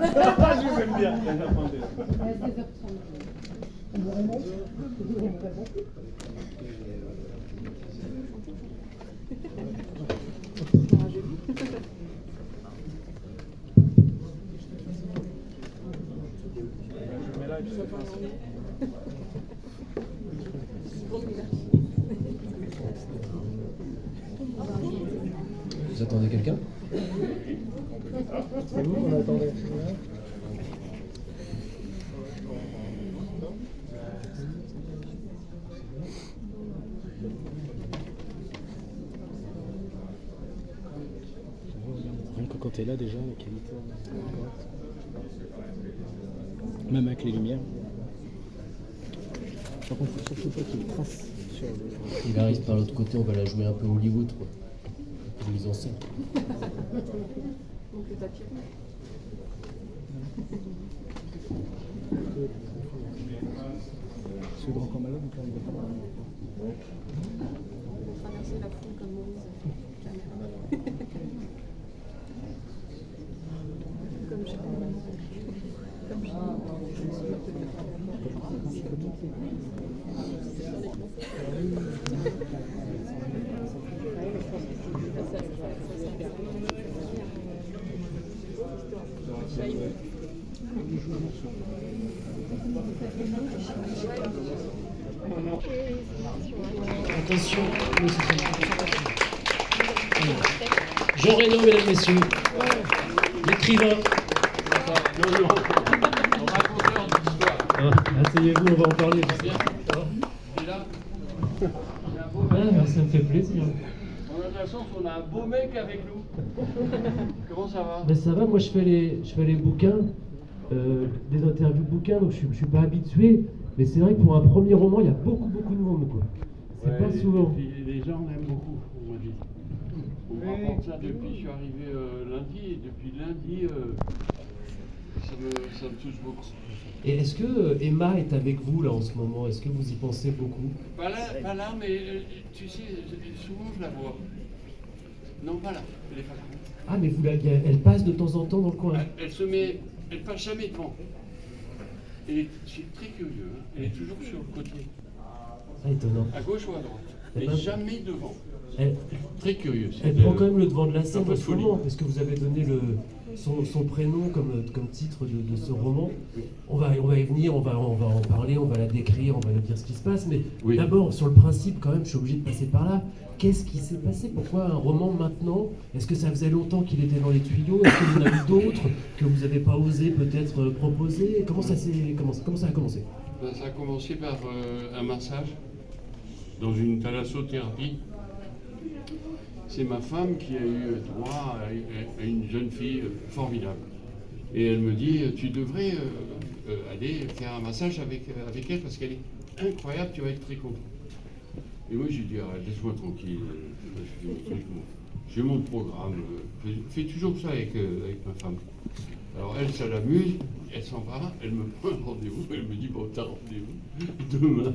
Je vous aime bien. Vous attendez quelqu'un? C'est vous qu'on attendait. Rien que quand t'es là déjà, la qualité. Même avec les lumières. Par contre, faut surtout pas qu'il trace sur le. Il arrive par l'autre côté, on va la jouer un peu Hollywood, quoi. Un peu de mise en scène. Donc le tapis rouge. Ce grand corps malade, on peut arriver à voir. Traverser la foule comme Moïse. Jamais. Comme jamais. Comme Attention, Jean Reno, mesdames, messieurs. L'écrivain. Raconteur d'histoire. Asseyez-vous, on va en parler. Bien. Et là, Ça me fait plaisir. on a de la chance, on a un beau mec avec nous. Comment ça va? Ben ça va, moi je fais les bouquins, des interviews de bouquins, donc je suis pas habitué. Mais c'est vrai que pour un premier roman, il y a beaucoup de monde, quoi. C'est Ouais, pas souvent. Les gens l'aiment beaucoup, on m'a dit. On me rapporte ça depuis, je suis arrivé lundi, et depuis lundi, ça me touche beaucoup. Et est-ce que Emma est avec vous là en ce moment? Est-ce que vous y pensez beaucoup? Pas là, mais tu sais, souvent je la vois. Non, pas là, elle est pas là. Ah, mais elle passe de temps en temps dans le coin. Elle passe jamais devant. C'est très curieux, hein. Elle est toujours sur le côté, Ah, étonnant. à gauche ou à droite. Elle Eh ben, n'est jamais devant. Elle, Très curieux. elle prend quand même le devant de la scène un peu en de ce folie. moment, parce que vous avez donné son prénom comme titre de ce roman. On va y venir, on va en parler, on va la décrire, on va lui dire ce qui se passe. Mais Oui. d'abord, sur le principe, quand même, je suis obligé de passer par là. Qu'est-ce qui s'est passé? Pourquoi un roman maintenant? Est-ce que ça faisait longtemps qu'il était dans les tuyaux? Est-ce qu'il y en a eu d'autres que vous n'avez pas osé peut-être proposer? Comment ça a commencé? Ben, ça a commencé par un massage dans une thalassothérapie. C'est ma femme qui a eu droit à une jeune fille formidable. Et elle me dit, tu devrais aller faire un massage avec elle parce qu'elle est incroyable, tu vas être très content. Et moi j'ai dit, arrête, laisse-moi tranquille, je fais mon truc, moi. J'ai mon programme, je fais toujours ça avec ma femme. Alors elle, ça l'amuse, elle s'en va, elle me prend un rendez-vous, elle me dit, bon, t'as rendez-vous demain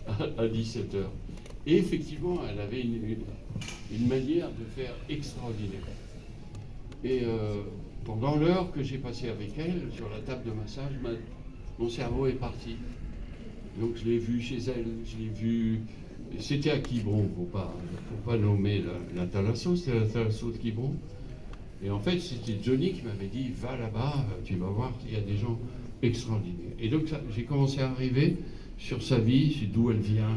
à 17h. Et effectivement, elle avait une manière de faire extraordinaire. Et pendant l'heure que j'ai passée avec elle, sur la table de massage, mon cerveau est parti. Donc je l'ai vue chez elle, je l'ai vue. C'était à Quiberon, faut pas nommer la thalasso, c'était la thalasso de Quiberon. Et en fait, c'était Johnny qui m'avait dit, va là-bas, tu vas voir, il y a des gens extraordinaires. Et donc j'ai commencé à arriver sur sa vie, sur d'où elle vient,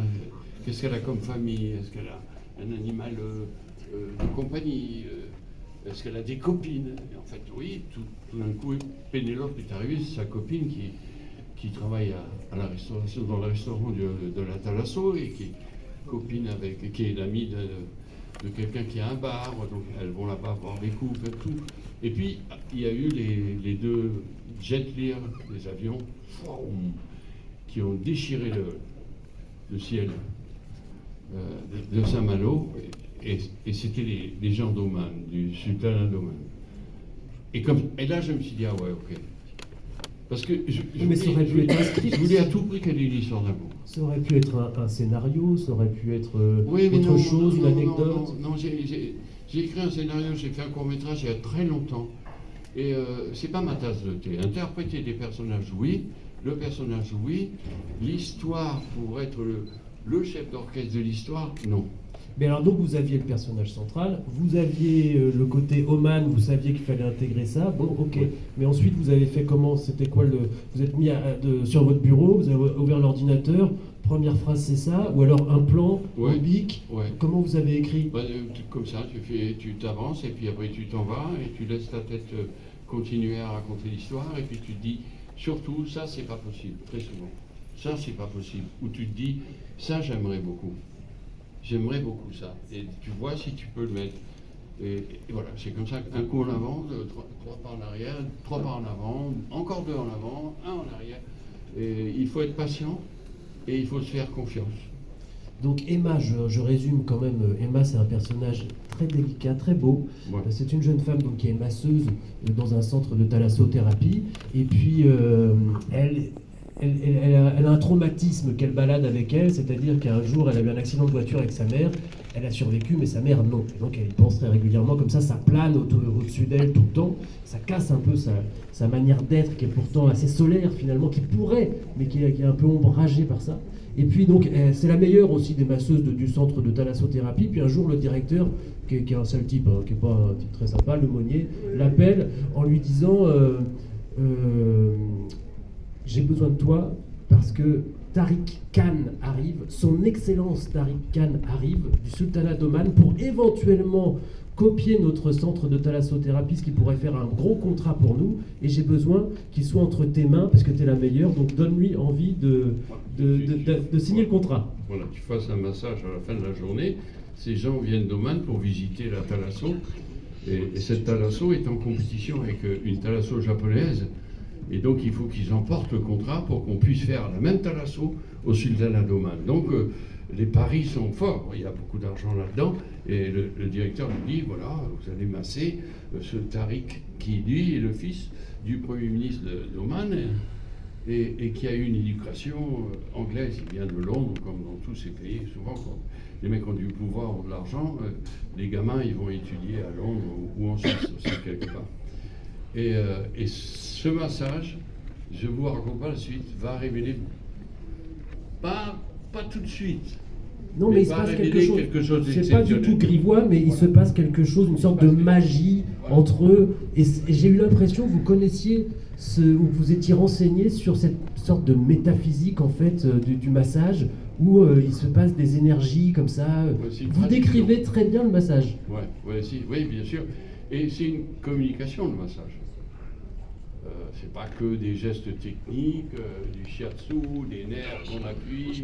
qu'est-ce qu'elle a comme famille, est-ce qu'elle a un animal de compagnie, est-ce qu'elle a des copines. Et en fait, oui, tout d'un coup, Pénélope est arrivée, c'est sa copine qui travaille à la restauration, dans le restaurant de la Thalasso et qui est copine avec, qui est l'amie de quelqu'un qui a un bar, donc elles vont là-bas boire des coups, faire tout. Et puis, il y a eu les deux Jet Lear, des avions, qui ont déchiré le ciel de Saint-Malo, et c'était les gens d'Oman, du sultanat d'Oman. Et là, je me suis dit, ah ouais, ok. Parce que Mais ça aurait pu être un script. je voulais à tout prix qu'elle ait une histoire d'amour. Ça aurait pu être un scénario, ça aurait pu être Oui, mais autre non, chose, non, une non, anecdote. Non, j'ai écrit un scénario, j'ai fait un court-métrage il y a très longtemps. Et c'est pas ma tasse de thé. Interpréter des personnages, oui. Le personnage, oui. L'histoire, pour être le chef d'orchestre de l'histoire, non. Mais alors donc vous aviez le personnage central, vous aviez le côté Oman, vous saviez qu'il fallait intégrer ça, bon ok, mais ensuite vous avez fait comment? C'était quoi vous êtes mis sur votre bureau, vous avez ouvert l'ordinateur, première phrase c'est ça, ou alors un plan, un bic, comment vous avez écrit? Comme ça, tu t'avances et puis après tu t'en vas et tu laisses ta tête continuer à raconter l'histoire et puis tu te dis, surtout ça c'est pas possible, très souvent, ça c'est pas possible, ou tu te dis, ça j'aimerais beaucoup. J'aimerais beaucoup ça. Et tu vois si tu peux le mettre. Et voilà, c'est comme ça, un coup en avant, trois pas en arrière, 3 pas en avant, encore 2 en avant, 1 en arrière. Et il faut être patient et il faut se faire confiance. Donc Emma, je résume quand même, Emma c'est un personnage très délicat, très beau. Ouais. C'est une jeune femme donc, qui est masseuse dans un centre de thalassothérapie. Et puis elle a un traumatisme qu'elle balade avec elle, c'est-à-dire qu'un jour elle a eu un accident de voiture avec sa mère, elle a survécu mais sa mère non. Et donc elle y pense très régulièrement, comme ça plane au-dessus d'elle tout le temps, ça casse un peu sa manière d'être qui est pourtant assez solaire finalement, qui pourrait, mais qui est un peu ombragée par ça. Et puis donc c'est la meilleure aussi des masseuses du centre de thalassothérapie, puis un jour le directeur, qui est un sale type, qui n'est pas un type très sympa, le Monnier, l'appelle en lui disant... j'ai besoin de toi parce que Tariq Khan arrive, son excellence Tariq Khan arrive du sultanat d'Oman pour éventuellement copier notre centre de thalassothérapie, ce qui pourrait faire un gros contrat pour nous, et j'ai besoin qu'il soit entre tes mains parce que tu es la meilleure, donc donne-lui envie de signer le contrat. Voilà, tu fasses un massage à la fin de la journée, ces gens viennent d'Oman pour visiter la thalasso, et cette thalasso est en compétition avec une thalasso japonaise. Et donc il faut qu'ils emportent le contrat pour qu'on puisse faire la même thalasso au sultanat d'Oman. Donc les paris sont forts, il y a beaucoup d'argent là-dedans. Et le directeur lui dit, voilà, vous allez masser ce Tariq qui, lui, est le fils du Premier ministre d'Oman et qui a eu une éducation anglaise. Il vient de Londres, comme dans tous ces pays. Souvent, quand les mecs ont du pouvoir ou de l'argent, les gamins, ils vont étudier à Londres ou en Suisse aussi, quelque part. Et ce massage, je ne vous raconte pas la suite, va révéler, pas tout de suite. Non, mais il se passe quelque chose c'est pas du tout grivois, mais il se passe quelque chose, une sorte de magie entre eux. Et j'ai eu l'impression que vous connaissiez, ou vous étiez renseigné sur cette sorte de métaphysique en fait du massage, où il se passe des énergies comme ça. Vous décrivez très bien le massage. Oui, bien sûr. Et c'est une communication, le massage. C'est pas que des gestes techniques, du shiatsu, des nerfs qu'on appuie,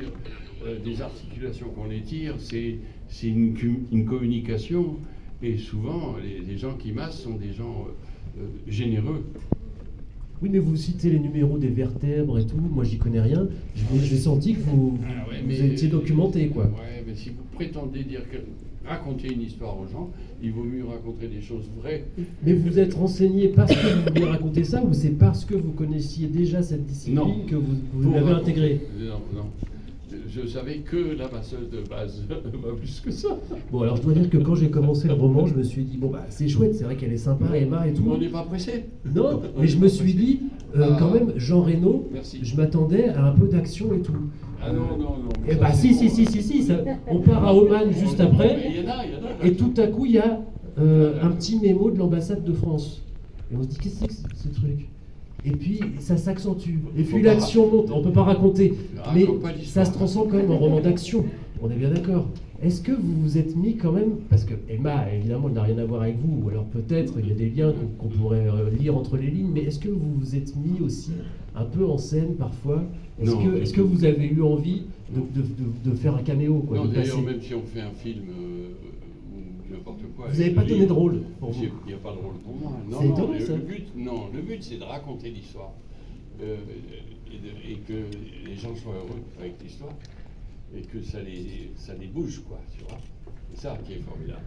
des articulations qu'on étire. C'est une communication. Et souvent, les gens qui massent sont des gens généreux. Oui, mais vous citez les numéros des vertèbres et tout. Moi, j'y connais rien. J'ai senti que vous étiez documenté, quoi. Ouais, mais si vous prétendez raconter une histoire aux gens, il vaut mieux raconter des choses vraies. Mais vous êtes renseigné parce que vous voulez raconter ça, ou c'est parce que vous connaissiez déjà cette discipline que vous l'avez intégrée? Non. Je savais que la masseuse de base, pas plus que ça. Bon, alors je dois dire que quand j'ai commencé le roman, je me suis dit, bon bah c'est chouette, c'est vrai qu'elle est sympa, Emma et tout. On n'est pas pressé. Non, mais je me suis dit, quand même, Jean Reno, je m'attendais à un peu d'action et tout. Ah non. Eh bah si, ça, on part à Oman juste après, et tout à coup il y a un petit mémo de l'ambassade de France. Et on se dit, qu'est-ce que c'est ce truc? Et puis ça s'accentue, et puis l'action monte, on ne peut pas raconter, mais ça se transforme quand même en roman d'action, on est bien d'accord. Est-ce que vous vous êtes mis quand même, parce que Emma évidemment elle n'a rien à voir avec vous, ou alors peut-être il y a des liens qu'on pourrait lire entre les lignes, mais est-ce que vous vous êtes mis aussi un peu en scène parfois? Est-ce que vous avez eu envie de faire un caméo quoi, non, d'ailleurs même si on fait un film n'importe quoi. Vous n'avez pas donné de rôle pour vous? Il n'y a pas de rôle pour moi. C'est étonnant ça. Le but c'est de raconter l'histoire et que les gens soient heureux avec l'histoire et que ça les bouge quoi, tu vois. C'est ça qui est formidable.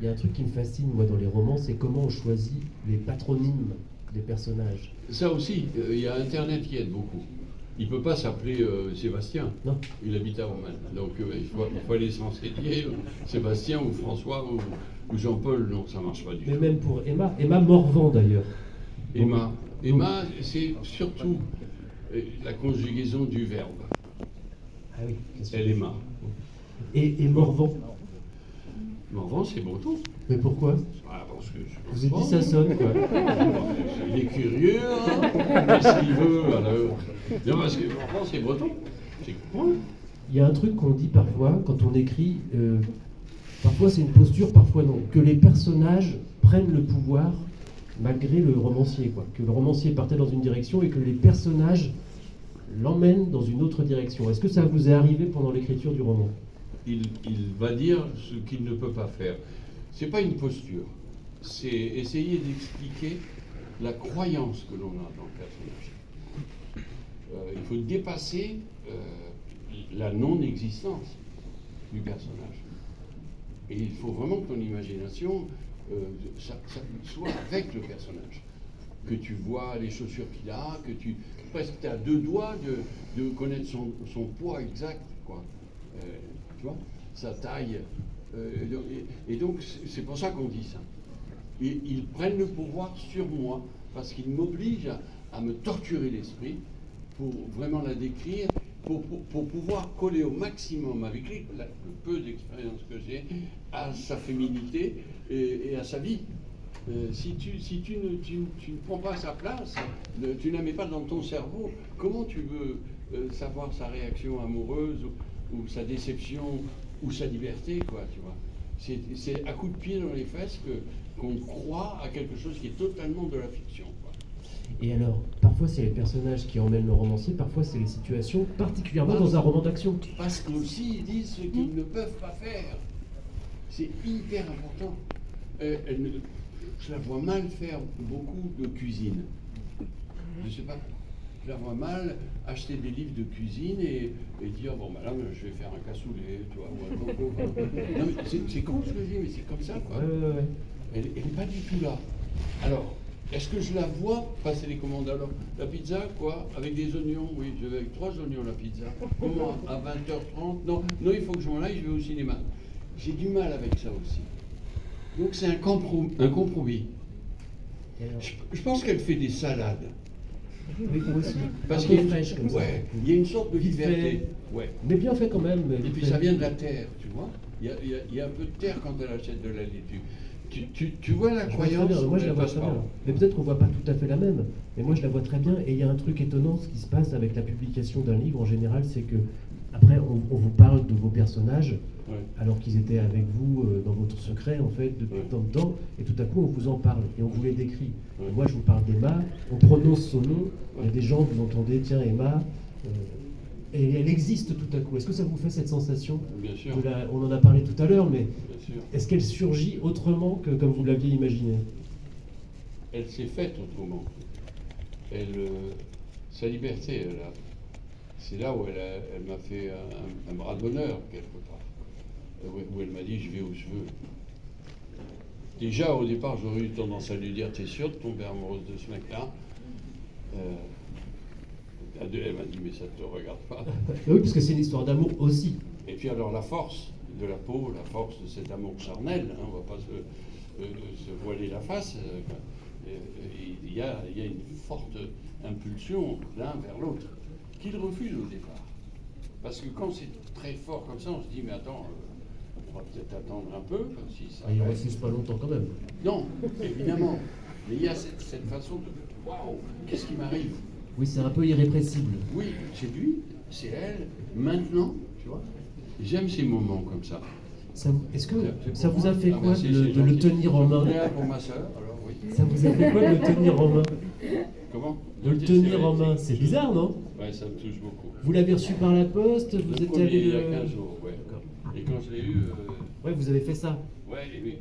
Il y a un truc qui me fascine moi dans les romans, c'est comment on choisit les patronymes des personnages. Ça aussi, il y a Internet qui aide beaucoup. Il ne peut pas s'appeler Sébastien. Non. Il habite à Oman. Donc il faut aller se renseigner. Sébastien ou François ou Jean-Paul, non, ça ne marche pas du tout. Mais même pour Emma Morvan d'ailleurs. Emma. Emma, c'est surtout la conjugaison du verbe. Ah oui, bien sûr. Elle Emma. Et Morvan. Morvan, c'est breton. Mais pourquoi? Ah, parce que Vous avez dit ça sonne, quoi. Il est curieux, hein. Qu'est-ce qu'il veut alors? Non, parce que Morvan, c'est breton. C'est quoi? Il y a un truc qu'on dit parfois quand on écrit, parfois c'est une posture, parfois non, que les personnages prennent le pouvoir malgré le romancier, quoi. Que le romancier partait dans une direction et que les personnages l'emmènent dans une autre direction. Est-ce que ça vous est arrivé pendant l'écriture du roman? Il va dire ce qu'il ne peut pas faire. C'est pas une posture, c'est essayer d'expliquer la croyance que l'on a dans le personnage. Il faut dépasser la non-existence du personnage. Et il faut vraiment que ton imagination ça soit avec le personnage. Que tu vois les chaussures qu'il a, que tu presque à deux doigts de connaître son poids exact, quoi. Tu vois, sa taille. Et donc, c'est pour ça qu'on dit ça. Et ils prennent le pouvoir sur moi, parce qu'ils m'obligent à me torturer l'esprit pour vraiment la décrire, pour pouvoir coller au maximum avec le peu d'expérience que j'ai à sa féminité et à sa vie. Si tu ne prends pas sa place, tu ne la mets pas dans ton cerveau, comment tu veux savoir sa réaction amoureuse ou sa déception ou sa liberté, quoi, tu vois. C'est à coup de pied dans les fesses qu'on croit à quelque chose qui est totalement de la fiction, quoi. Et alors, parfois c'est les personnages qui emmènent le romancier, parfois c'est les situations, particulièrement dans un roman d'action. Parce qu'aussi ils disent ce qu'ils ne peuvent pas faire. C'est hyper important. Je la vois mal faire beaucoup de cuisine. Je sais pas. Je la vois mal acheter des livres de cuisine et dire bon, madame, je vais faire un cassoulet, tu vois, ou un coco. Non, mais c'est con ce que je dis, mais c'est comme ça, quoi. Ouais. Elle n'est pas du tout là. Alors, est-ce que je la vois passer les commandes? Alors, la pizza, quoi, avec des oignons? Oui, je vais avec 3 oignons la pizza. Comment? À 20h30? Non, il faut que je m'en aille, je vais au cinéma. J'ai du mal avec ça aussi. Donc c'est un compromis. Je pense qu'elle fait des salades. Oui, moi aussi. Parce un qu'il peu fraîche comme ça. Ouais, il y a une sorte de Vite liberté. fait. Ouais. Mais bien fait quand même. Et puis ça vient de la terre, tu vois. Il y a un peu de terre quand elle achète de la laitue. Tu vois la Je vois très croyance bien. Moi je elle la vois passe très par bien. là. Mais peut-être qu'on voit pas tout à fait la même. Mais moi je la vois très bien. Et il y a un truc étonnant, ce qui se passe avec la publication d'un livre en général, c'est que après on vous parle de vos personnages, Ouais. alors qu'ils étaient avec vous dans votre secret en fait depuis tant de temps, et tout à coup on vous en parle et on vous les décrit. Ouais. Et moi je vous parle d'Emma, on prononce son nom, il y a des gens, vous entendez, tiens Emma, et elle existe tout à coup. Est-ce que ça vous fait cette sensation Bien sûr. on en a parlé tout à l'heure, mais Bien sûr. est-ce qu'elle surgit autrement que comme vous l'aviez imaginé? Elle s'est faite autrement. Sa liberté, c'est là où elle m'a fait un bras d'honneur, quelque part. Où elle m'a dit, je vais où je veux. Déjà, au départ, j'aurais eu tendance à lui dire, t'es sûr de tomber amoureuse de ce mec-là? Elle m'a dit, mais ça ne te regarde pas. Oui, parce que c'est une histoire d'amour aussi. Et puis alors, la force de la peau, la force de cet amour charnel, hein, on ne va pas se voiler la face. Il y a une forte impulsion l'un vers l'autre, qu'il refuse au départ. Parce que quand c'est très fort comme ça, on se dit, mais attends, on va peut-être attendre un peu. Si ça Il ne reste. refuse pas longtemps quand même. Non, évidemment. Mais il y a cette façon de, waouh, qu'est-ce qui m'arrive? Oui, c'est un peu irrépressible. Oui, c'est lui, c'est elle, maintenant, tu vois. J'aime ces moments comme ça. Est-ce que C'est ça pour vous a moi. fait Ah quoi ben, c'est de le gentil. tenir en main? Pour ma soeur, alors oui. Ça vous a fait quoi de le tenir en main? Comment? De le tenir en main, c'est bizarre, non? Ouais, ça me touche beaucoup. Vous l'avez reçu par la poste? Vous Le êtes premier, allé il y a le... 15 jours, ouais. Et quand je l'ai eu, Ouais, vous avez fait ça. ouais, oui.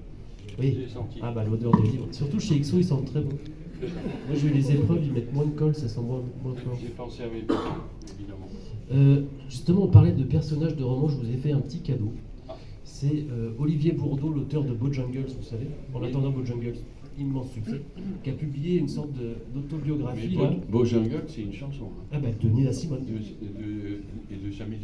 Oui. J'ai senti. Ah bah l'odeur des livres. Surtout chez XO, ils sentent très bon. Moi j'ai eu les épreuves, ils mettent moins de colle, ça sent moins fort. J'ai pensé à mes parents, évidemment. Justement, on parlait de personnages de romans, je vous ai fait un petit cadeau. Ah. C'est Olivier Bourdeau, l'auteur de Bojangles, vous savez, En Oui. attendant Bojangles. immense succès, qui a publié une sorte d'autobiographie. Mais Là. Beau Jungle, c'est une chanson. Hein. Ah bah, de Nina Simone. Et de Samy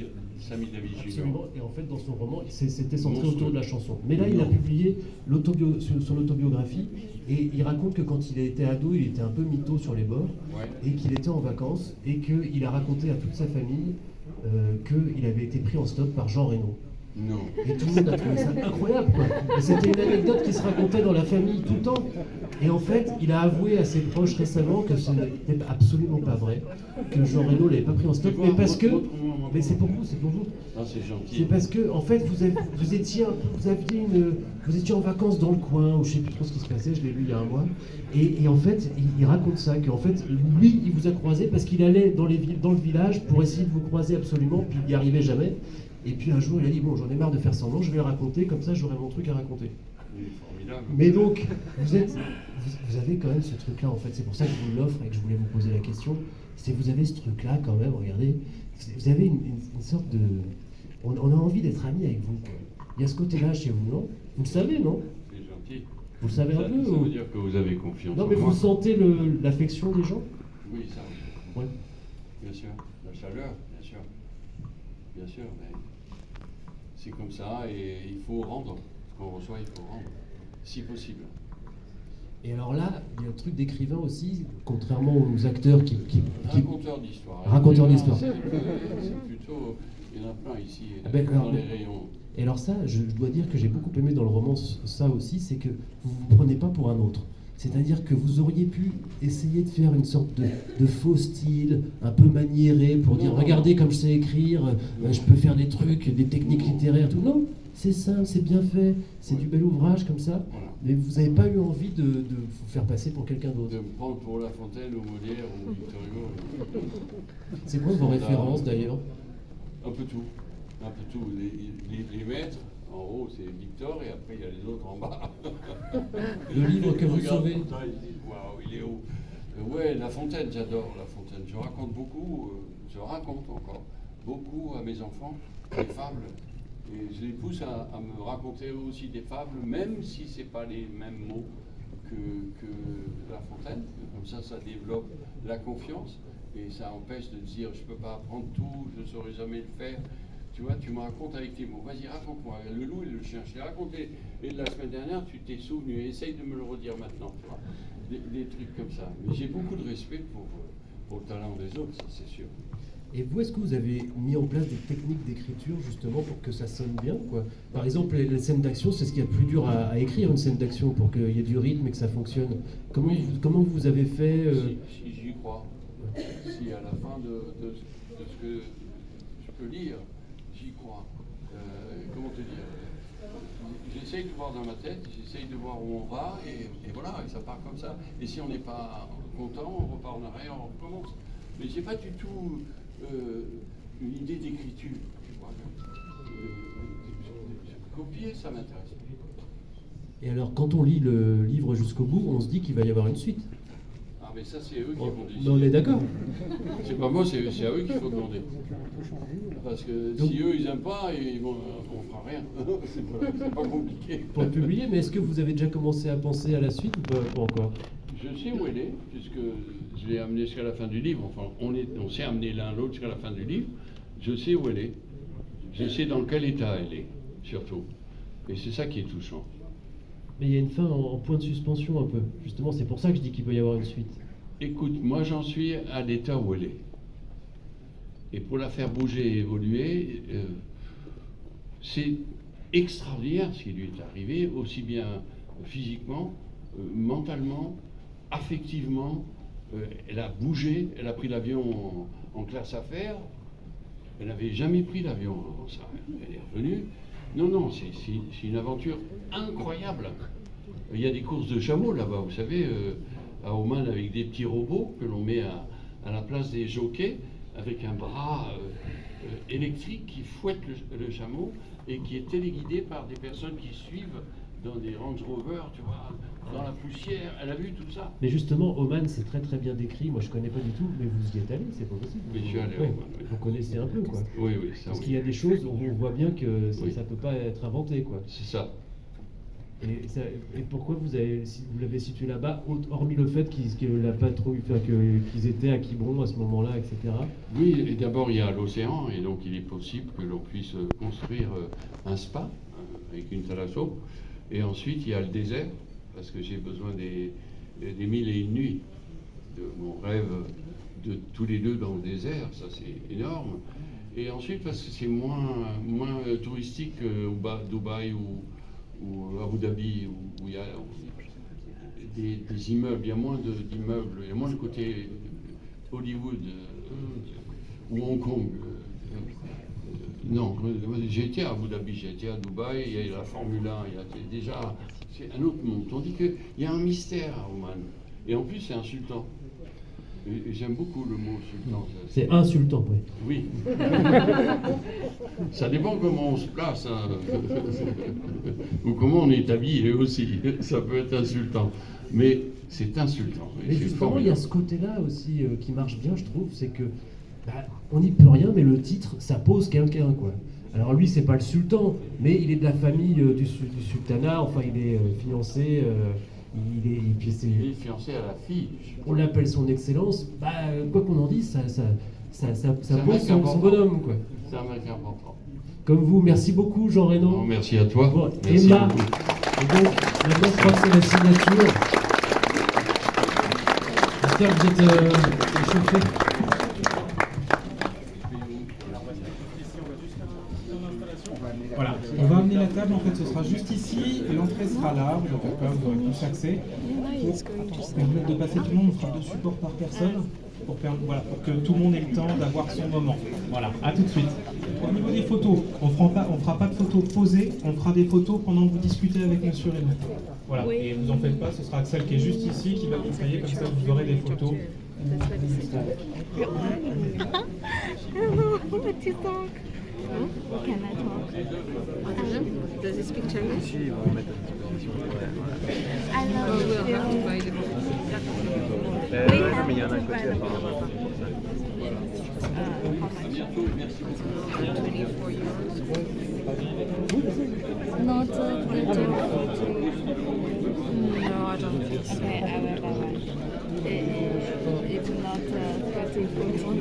Davis Jr. Absolument, et en fait dans son roman, c'était centré Monstrueux. autour de la chanson. Mais là, il a publié son autobiographie, et il raconte que quand il était ado, il était un peu mytho sur les bords, Ouais. et qu'il était en vacances, et qu'il a raconté à toute sa famille qu'il avait été pris en stop par Jean Reno. Non. Et tout le monde a trouvé ça incroyable, quoi. Et c'était une anecdote qui se racontait dans la famille tout le temps. Et en fait, il a avoué à ses proches récemment que ce n'était absolument pas vrai, que Jean Reno l'avait pas pris en stop, mais parce que... Mais c'est pour vous, c'est pour vous. Ah, c'est gentil. C'est parce que, en fait, vous étiez en vacances dans le coin, ou je sais plus trop ce qui se passait, je l'ai lu il y a un mois, et en fait, il raconte ça, qu'en fait, lui, il vous a croisé parce qu'il allait dans le village pour essayer de vous croiser absolument, puis il n'y arrivait jamais. Et puis un jour, il a dit, bon, j'en ai marre de faire semblant, je vais le raconter, comme ça j'aurai mon truc à raconter. Il est formidable. Mais donc, vous avez quand même ce truc-là, en fait, c'est pour ça que je vous l'offre et que je voulais vous poser la question, c'est vous avez ce truc-là quand même, regardez, vous avez une sorte de... On a envie d'être amis avec vous, quoi. Il y a ce côté-là chez vous, non? Vous le savez, non? C'est gentil. Vous le savez un peu Ça ou... veut dire que vous avez confiance Non, en mais moi. vous sentez l'affection des gens? Oui, ça. Ouais. Bien sûr. La chaleur, bien sûr. Bien sûr, mais c'est comme ça et il faut rendre. Ce qu'on reçoit, il faut rendre. Si possible. Et alors là, il y a un truc d'écrivain aussi, contrairement aux acteurs qui... Raconteur d'histoire. Raconteur d'histoire. C'est plutôt... Il y en a plein ici, Ah ben, dans alors, les rayons. Et alors ça, je dois dire que j'ai beaucoup aimé dans le roman ça aussi, c'est que vous ne vous prenez pas pour un autre. C'est-à-dire que vous auriez pu essayer de faire une sorte de faux style, un peu maniéré, pour dire, regardez comme je sais écrire, je peux faire des trucs, des techniques littéraires, tout. Non, c'est simple, c'est bien fait, c'est du bel ouvrage comme ça, Voilà. mais vous n'avez pas eu envie de vous faire passer pour quelqu'un d'autre. De me prendre pour La Fontaine ou Molière ou Victor Hugo. C'est quoi vos références d'ailleurs? Un peu tout. Un peu tout. Les maîtres, en haut, c'est Victor et après il y a les autres en bas. Le livre que vous Regarde sauvez. ça, ils disent waouh, il est haut. Ouais, La Fontaine, j'adore La Fontaine. Je raconte beaucoup, je raconte encore beaucoup à mes enfants des fables. Et je les pousse à me raconter aussi des fables, même si ce n'est pas les mêmes mots que La Fontaine. Comme ça développe la confiance et ça empêche de dire je ne peux pas apprendre tout, je ne saurais jamais le faire. Tu vois, tu me racontes avec tes mots. Vas-y, raconte-moi. Le loup et le chien, je l'ai raconté. Et la semaine dernière, tu t'es souvenu. Essaye de me le redire maintenant. Tu vois. Des trucs comme ça. Mais j'ai beaucoup de respect pour le talent des autres, ça, c'est sûr. Et vous, est-ce que vous avez mis en place des techniques d'écriture justement pour que ça sonne bien, quoi? Par exemple, les scènes d'action, c'est ce qu'il y a de plus dur à écrire, une scène d'action, pour qu'il y ait du rythme et que ça fonctionne. Comment vous avez fait Si j'y crois. Si à la fin de ce que je peux lire, j'y crois. Comment te dire? J'essaye de voir dans ma tête, j'essaye de voir où on va, et voilà, et ça part comme ça. Et si on n'est pas content, on repart en arrière, on recommence. Mais j'ai pas du tout une idée d'écriture, tu vois. Copier, ça m'intéresse. Et alors, quand on lit le livre jusqu'au bout, on se dit qu'il va y avoir une suite. Ah, mais ça, c'est eux qui vont décider. Mais on est d'accord. C'est pas moi, c'est à eux qu'il faut demander. Parce que Donc, si eux, ils n'aiment pas, on fera rien. C'est pas compliqué. pour le publier, mais est-ce que vous avez déjà commencé à penser à la suite ou pas encore? Je sais où elle est, puisque je l'ai amenée jusqu'à la fin du livre. Enfin, on s'est amené l'un l'autre jusqu'à la fin du livre. Je sais où elle est. Je sais dans quel état elle est, surtout. Et c'est ça qui est touchant. Mais il y a une fin en point de suspension un peu. Justement, c'est pour ça que je dis qu'il peut y avoir une suite. Écoute, moi j'en suis à l'état où elle est. Et pour la faire bouger et évoluer, c'est extraordinaire ce qui lui est arrivé, aussi bien physiquement, mentalement, affectivement. Elle a bougé, elle a pris l'avion en classe affaires. Elle n'avait jamais pris l'avion avant ça. Elle est revenue. Non, c'est une aventure incroyable. Il y a des courses de chameaux là-bas, vous savez, à Oman, avec des petits robots que l'on met à la place des jockeys, avec un bras électrique qui fouette le chameau et qui est téléguidé par des personnes qui suivent dans des Range Rover, tu vois, dans la poussière. Elle a vu tout ça. Mais justement, Oman, c'est très très bien décrit. Moi, je connais pas du tout, mais vous y êtes allé, c'est pas possible. Mais je suis allé à Ouais, Oman, oui. Vous connaissez un peu, quoi. Oui, ça Parce oui. qu'il y a des choses où on voit bien que Oui. ça peut pas être inventé, quoi. C'est ça. Et pourquoi vous l'avez situé là-bas, hormis le fait la patrouille, qu'ils étaient à Quiberon à ce moment-là, etc. Oui, et d'abord il y a l'océan, et donc il est possible que l'on puisse construire un spa avec une thalasso. Et ensuite il y a le désert, parce que j'ai besoin des 1001 nuits, de mon rêve de tous les deux dans le désert, ça c'est énorme. Et ensuite parce que c'est moins touristique que Dubaï ou Abu Dhabi, où il y a des immeubles, il y a moins d'immeubles, il y a moins le côté Hollywood ou Hong Kong. Non, j'ai été à Abu Dhabi, j'ai été à Dubaï, il y a la Formule 1, il y a déjà, c'est un autre monde. Tandis qu'il y a un mystère à Oman. Et en plus, c'est un sultan. Et j'aime beaucoup le mot sultan. C'est insultant, oui. Oui. Ça dépend comment on se place, hein. Ou comment on est habillé aussi. Ça peut être insultant. Mais c'est insultant. Mais justement, il y a ce côté-là aussi qui marche bien, je trouve, c'est que on n'y peut rien, mais le titre, ça pose quelqu'un, quoi. Alors lui, c'est pas le sultan, mais il est de la famille du sultanat, enfin il est fiancé... Il est fiancé à la fille. On l'appelle son excellence. Quoi qu'on en dise, ça pose son bonhomme, quoi. C'est un mec important. Comme vous, merci beaucoup, Jean Reynaud. Non, merci à toi. Bon, merci Emma. beaucoup. Et donc, maintenant, je crois que c'est la signature. J'espère que vous êtes échauffés. Voilà, on va amener la table, en fait ce sera juste ici, et l'entrée sera là, vous n'avez pas, vous aurez tous accès. Pour permettre de passer tout le monde, on fera 2 supports par personne, pour que tout le monde ait le temps d'avoir son moment. Voilà, à tout de suite. Au niveau des photos, on fera pas de photos posées, on fera des photos pendant que vous discutez avec Monsieur Reynaud. Voilà, et vous en faites pas, ce sera Axel qui est juste ici, qui va vous payer, comme ça vous aurez des photos. Hello, what you talk? What can I talk? Does he speak Chinese? I love Oh, the we'll have to film. buy the book. We have to buy the book. How much? 24 euros. Not the photo. No, I don't think so. Okay, I will. It's not 30, 40.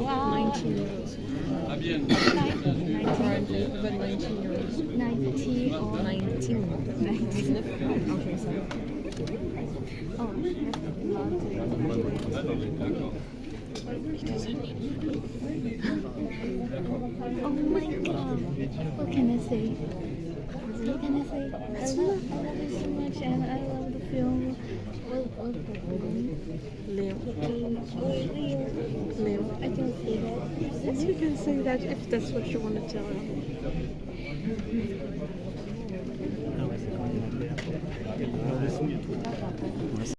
Wow. 19 euros. À bien. 19 But 19 euros. 90 or 19. 19. Okay, so. Oh, oh my god. What can I say? What can I say? I love it so much and I love the film. Leo. Leo. I can say that. Yes, you can say that if that's what you want to tell him.